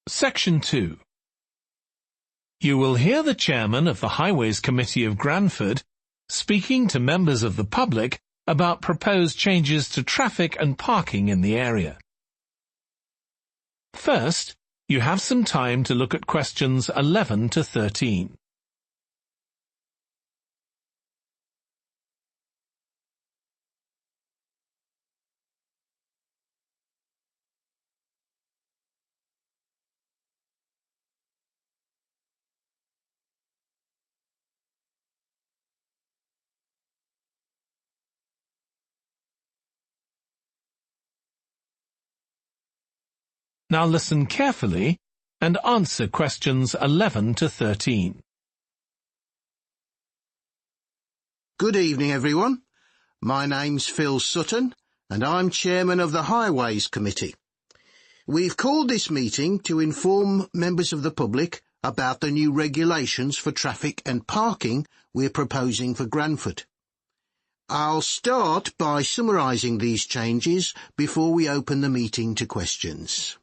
Section 2. You will hear the chairman of the Highways Committee of Granford speaking to members of the public about proposed changes to traffic and parking in the area. First, you have some time to look at questions 11 to 13. Now listen carefully and answer questions 11 to 13. Good evening, everyone. My name's Phil Sutton, and I'm chairman of the Highways Committee. We've called this meeting to inform members of the public about the new regulations for traffic and parking we're proposing for Granford. I'll start by summarising these changes before we open the meeting to questions.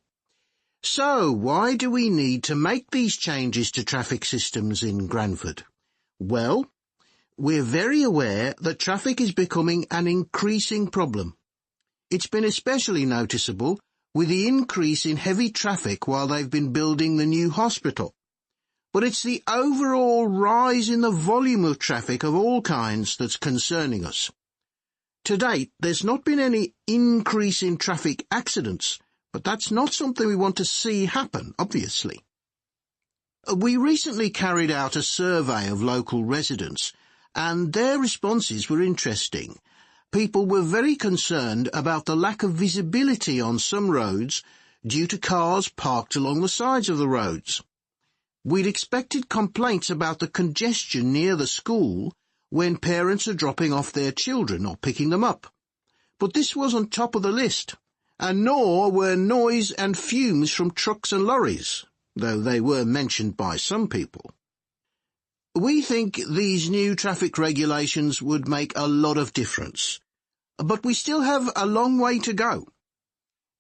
So, why do we need to make these changes to traffic systems in Granford? Well, we're very aware that traffic is becoming an increasing problem. It's been especially noticeable with the increase in heavy traffic while they've been building the new hospital. But it's the overall rise in the volume of traffic of all kinds that's concerning us. To date, there's not been any increase in traffic accidents, but that's not something we want to see happen, obviously. We recently carried out a survey of local residents, and their responses were interesting. People were very concerned about the lack of visibility on some roads due to cars parked along the sides of the roads. We'd expected complaints about the congestion near the school when parents are dropping off their children or picking them up. But this wasn't top of the list, and nor were noise and fumes from trucks and lorries, though they were mentioned by some people. We think these new traffic regulations would make a lot of difference, but we still have a long way to go.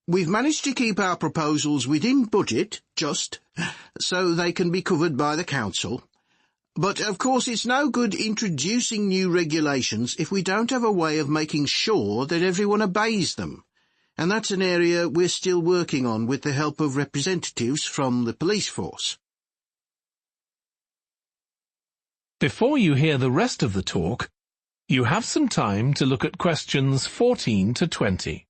We've managed to keep our proposals within budget, so they can be covered by the council. But, of course, it's no good introducing new regulations if we don't have a way of making sure that everyone obeys them. And that's an area we're still working on with the help of representatives from the police force. Before you hear the rest of the talk, you have some time to look at questions 14 to 20.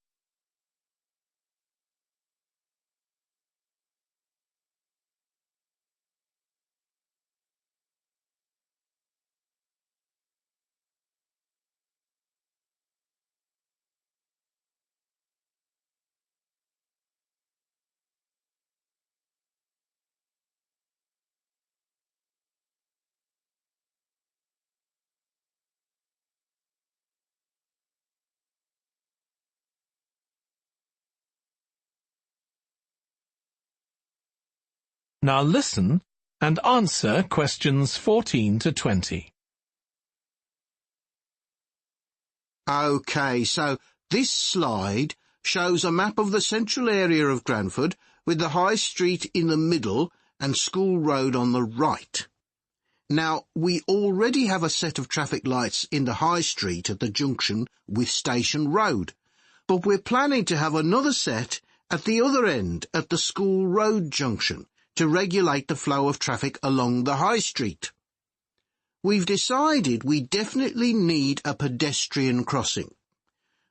Now listen and answer questions 14 to 20. OK, so this slide shows a map of the central area of Granford with the High Street in the middle and School Road on the right. Now, we already have a set of traffic lights in the High Street at the junction with Station Road, but we're planning to have another set at the other end at the School Road junction to regulate the flow of traffic along the High Street. We've decided we definitely need a pedestrian crossing.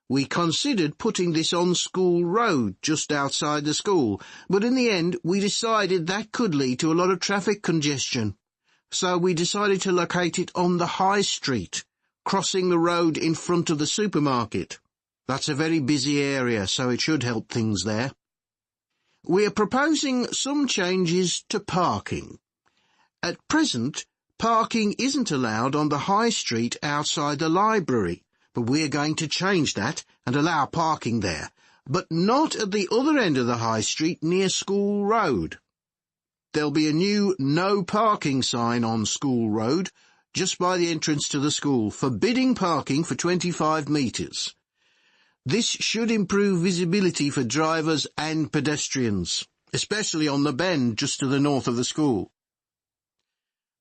We considered putting this on School Road just outside the school, but in the end we decided that could lead to a lot of traffic congestion. So we decided to locate it on the High Street, crossing the road in front of the supermarket. That's a very busy area, so it should help things there. We are proposing some changes to parking. At present, parking isn't allowed on the High Street outside the library, but we're going to change that and allow parking there, but not at the other end of the High Street near School Road. There'll be a new no parking sign on School Road just by the entrance to the school, forbidding parking for 25 metres. This should improve visibility for drivers and pedestrians. especially on the bend just to the north of the school.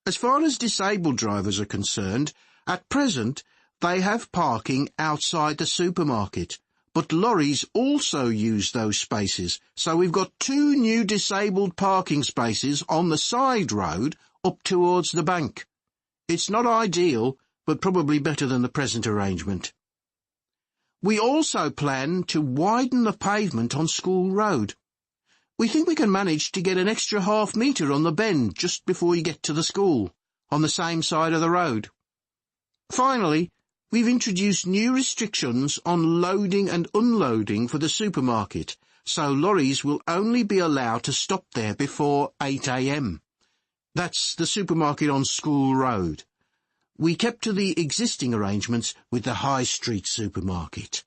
As far as disabled drivers are concerned, at present they have parking outside the supermarket, but lorries also use those spaces, so we've got 2 new disabled parking spaces on the side road up towards the bank. It's not ideal, but probably better than the present arrangement. We also plan to widen the pavement on School Road. We think we can manage to get an extra ½ metre on the bend just before you get to the school, on the same side of the road. Finally, we've introduced new restrictions on loading and unloading for the supermarket, so lorries will only be allowed to stop there before 8 a.m. That's the supermarket on School Road. We kept to the existing arrangements with the High Street supermarket.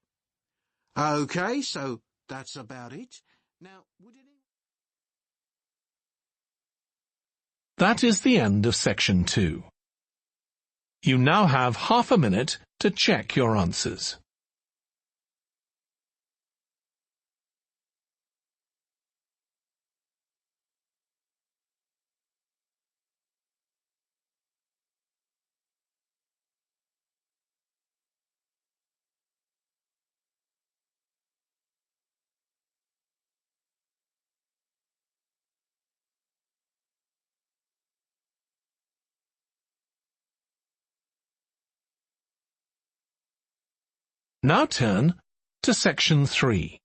OK, so that's about it. Now, That is the end of section 2. You now have half a minute to check your answers. Now turn to section 3.